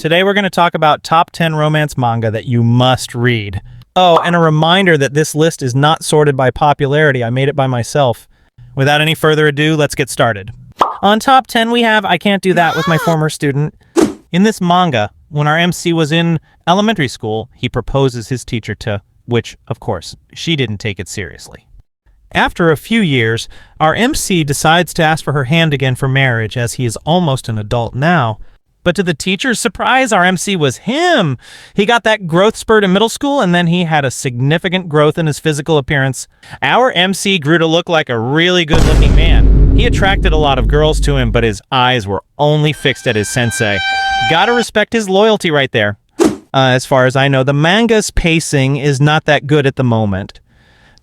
Today we're going to talk about top 10 romance manga that you must read. Oh, and a reminder that this list is not sorted by popularity. I made it by myself. Without any further ado, let's get started. On top 10 we have I Can't Do That with My Former Student. In this manga, when our MC was in elementary school, he proposes his teacher to, which, of course, she didn't take it seriously. After a few years, our MC decides to ask for her hand again for marriage as he is almost an adult now. But to the teacher's surprise, our MC was him. He got that growth spurt in middle school, and then he had a significant growth in his physical appearance. Our MC grew to look like a really good-looking man. He attracted a lot of girls to him, but his eyes were only fixed at his sensei. Gotta respect his loyalty right there. As far as I know, the manga's pacing is not that good at the moment.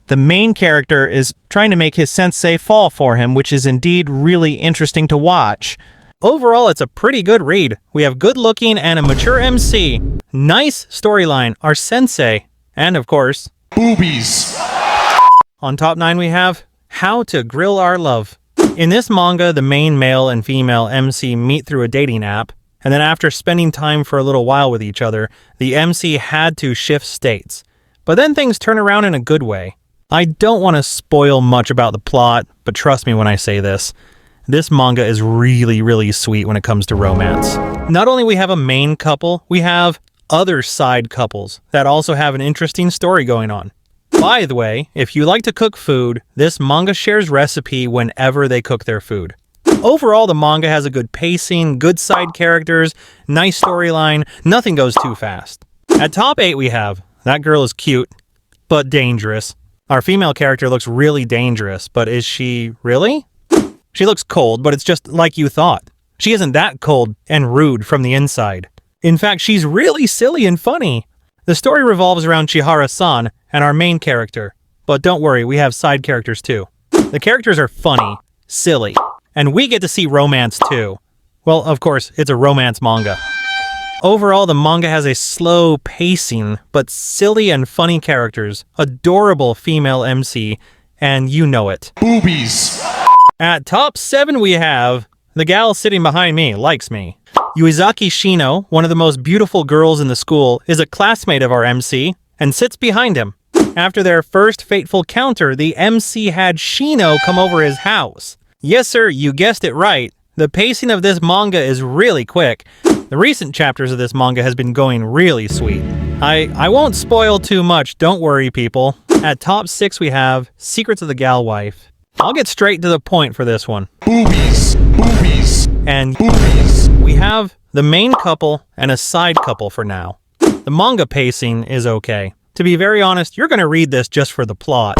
The main character is trying to make his sensei fall for him, which is indeed really interesting to watch. Overall, it's a pretty good read. We have good-looking and a mature MC, nice storyline, our sensei, and of course, boobies. On top 9 we have How to Grill Our Love. In this manga, the main male and female MC meet through a dating app, and then after spending time for a little while with each other, the MC had to shift states. But then things turn around in a good way. I don't want to spoil much about the plot, but trust me when I say this. This manga is really sweet when it comes to romance. Not only we have a main couple, we have other side couples that also have an interesting story going on. By the way, if you like to cook food, this manga shares recipe whenever they cook their food. Overall, the manga has a good pacing, good side characters, nice storyline, nothing goes too fast. At top 8 we have That Girl Is Cute, but Dangerous. Our female character looks really dangerous, but is she really? She looks cold, but it's just like you thought. She isn't that cold and rude from the inside. In fact, she's really silly and funny. The story revolves around Chihara-san and our main character. But don't worry, we have side characters too. The characters are funny, silly, and we get to see romance too. Well, of course, it's a romance manga. Overall, the manga has a slow pacing, but silly and funny characters, adorable female MC, and you know it. Boobies. At top 7 we have, the gal sitting behind me likes me. Yuizaki Shino, one of the most beautiful girls in the school, is a classmate of our MC and sits behind him. After their first fateful counter, the MC had Shino come over his house. Yes sir, you guessed it right. The pacing of this manga is really quick. The recent chapters of this manga has been going really sweet. I won't spoil too much, don't worry people. At top 6 we have Secrets of the Gal Wife. I'll get straight to the point for this one. Boobies. Boobies. And boobies. We have the main couple and a side couple for now. The manga pacing is okay. To be very honest, you're going to read this just for the plot.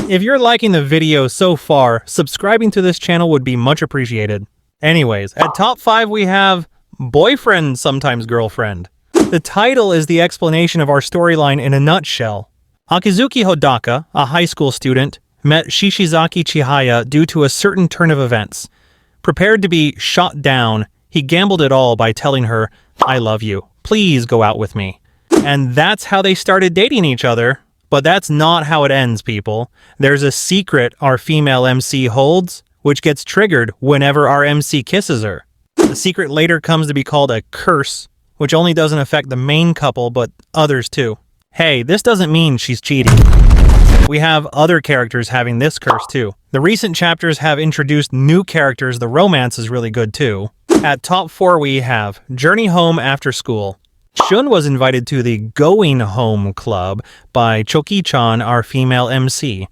If you're liking the video so far, subscribing to this channel would be much appreciated. Anyways, at top 5 we have Boyfriend, Sometimes Girlfriend. The title is the explanation of our storyline in a nutshell. Akizuki Hodaka, a high school student, met Shishizaki Chihaya due to a certain turn of events. Prepared to be shot down, he gambled it all by telling her, "I love you. Please go out with me." And that's how they started dating each other. But that's not how it ends, people. There's a secret our female MC holds, which gets triggered whenever our MC kisses her. The secret later comes to be called a curse, which only doesn't affect the main couple, but others too. Hey, this doesn't mean she's cheating. We have other characters having this curse too. The recent chapters have introduced new characters. The romance is really good too. At top 4 we have Journey Home After School. Shun was invited to the Going Home Club by Choki-chan, our female MC.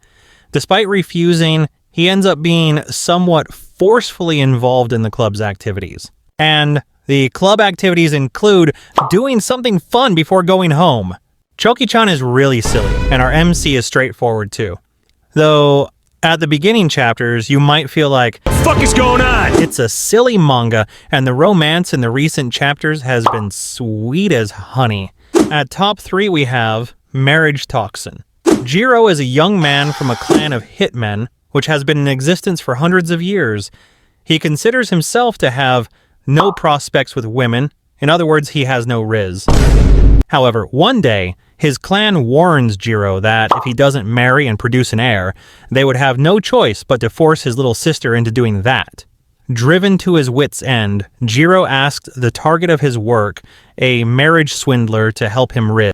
Despite refusing, he ends up being somewhat forcefully involved in the club's activities. And the club activities include doing something fun before going home. Choki-chan is really silly, and our MC is straightforward too. Though, at the beginning chapters, you might feel like, "Fuck is going on?" It's a silly manga, and the romance in the recent chapters has been sweet as honey. At top 3 we have Marriage Toxin. Jiro is a young man from a clan of hitmen, which has been in existence for hundreds of years. He considers himself to have no prospects with women. In other words, he has no riz. However, one day, his clan warns Jiro that if he doesn't marry and produce an heir, they would have no choice but to force his little sister into doing that. Driven to his wits' end, Jiro asked the target of his work, a marriage swindler, to help him rid.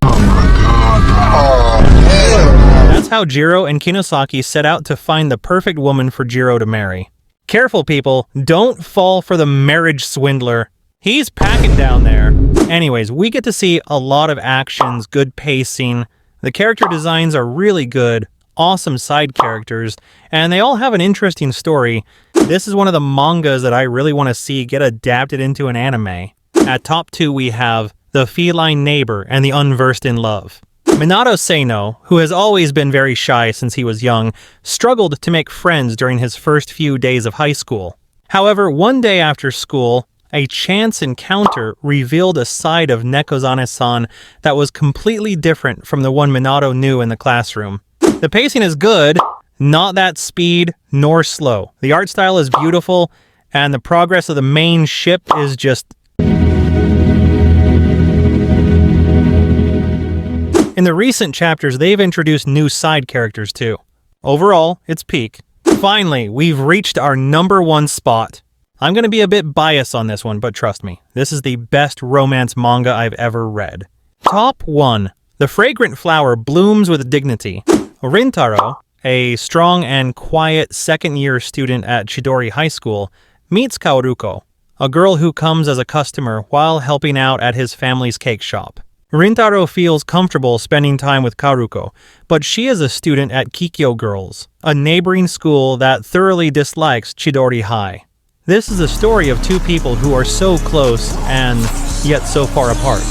That's how Jiro and Kinosaki set out to find the perfect woman for Jiro to marry. Careful, people, don't fall for the marriage swindler. He's packing down there. Anyways, we get to see a lot of actions, good pacing. The character designs are really good, awesome side characters, and they all have an interesting story. This is one of the mangas that I really want to see get adapted into an anime. At top 2 we have The Feline Neighbor and The Unversed in Love. Minato Seino, who has always been very shy since he was young, struggled to make friends during his first few days of high school. However, one day after school, a chance encounter revealed a side of Nekozane-san that was completely different from the one Minato knew in the classroom. The pacing is good, not that speed nor slow. The art style is beautiful, and the progress of the main ship is just... In the recent chapters, they've introduced new side characters too. Overall, it's peak. Finally, we've reached our #1 spot. I'm going to be a bit biased on this one, but trust me, this is the best romance manga I've ever read. Top 1. The fragrant flower blooms with dignity. Rintaro, a strong and quiet second-year student at Chidori High School, meets Kaoruko, a girl who comes as a customer while helping out at his family's cake shop. Rintaro feels comfortable spending time with Kaoruko, but she is a student at Kikyo Girls, a neighboring school that thoroughly dislikes Chidori High. This is a story of two people who are so close and yet so far apart.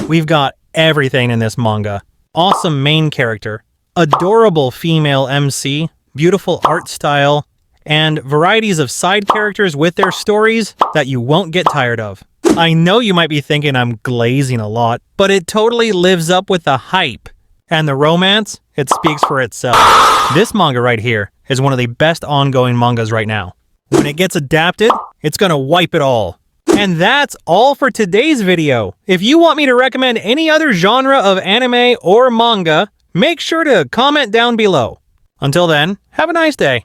We've got everything in this manga. Awesome main character, adorable female MC, beautiful art style, and varieties of side characters with their stories that you won't get tired of. I know you might be thinking I'm glazing a lot, but it totally lives up with the hype. And the romance, it speaks for itself. This manga right here is one of the best ongoing mangas right now. When it gets adapted, it's gonna wipe it all. And that's all for today's video. If you want me to recommend any other genre of anime or manga, make sure to comment down below. Until then, have a nice day.